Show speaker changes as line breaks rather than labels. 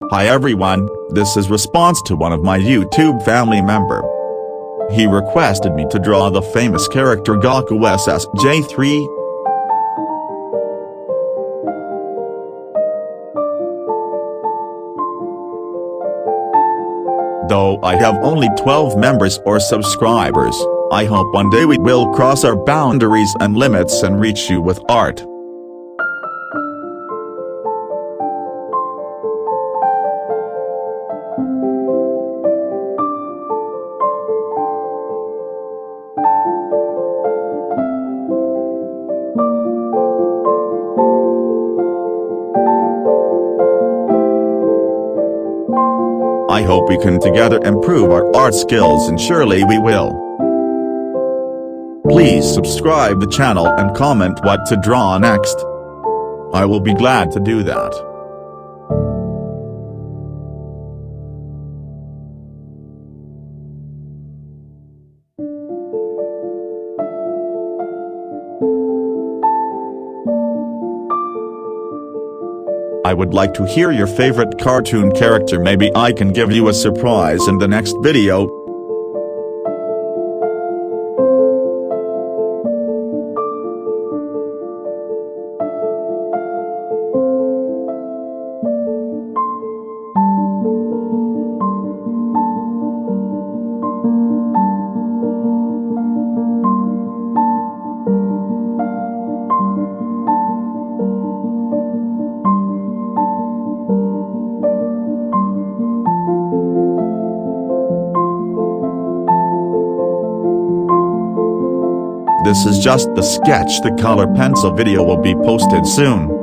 Hi everyone, this is response to one of my YouTube family member. He requested me to draw the famous character GOKU SSJ3. Though I have only 12 members or subscribers, I hope one day we will cross our boundaries and limits and reach you with art. I hope we can together improve our art skills, and surely we will. Please subscribe the channel and comment what to draw next. I will be glad to do that. I would like to hear your favorite cartoon character. Maybe I can give you a surprise in the next video. This is just the sketch. The color pencil video will be posted soon.